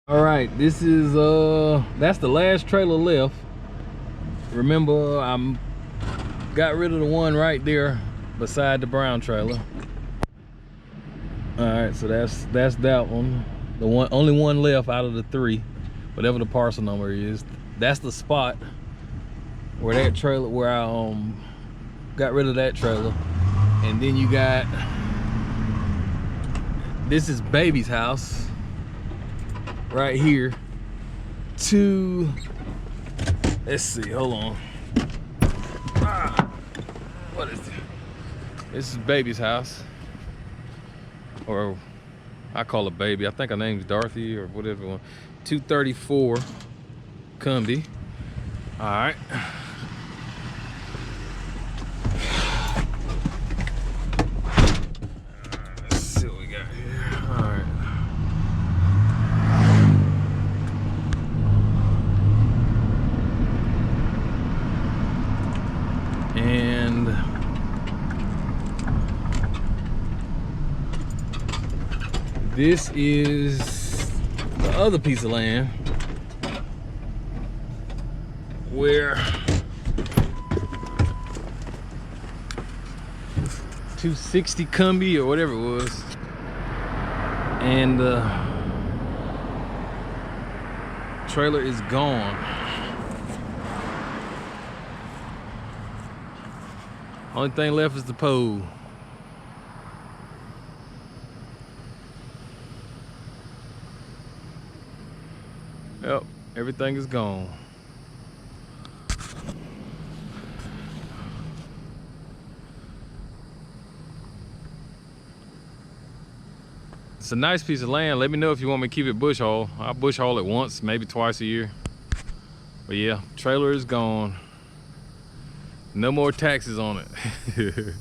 All right, this is that's the last trailer left. Remember, got rid of the one right there beside the brown trailer. All right, so that's that one. The only one left out of the three, whatever the parcel number is. That's the spot where that trailer, where I got rid of that trailer. And then you got, this is baby's house right here. Let's see, hold on. What is it? This is baby's house, or I call her baby. I think her name's Dorothy or whatever. 234 cumbee. All right. Let's see what we got here. All right. And this is the other piece of land where 260 cumbee or whatever it was, and the trailer is gone. Only thing left is the pole. Yep, everything is gone. It's a nice piece of land. Let me know if you want me to keep it bush haul. I'll bush haul it once, maybe twice a year. But yeah, trailer is gone. No more taxes on it.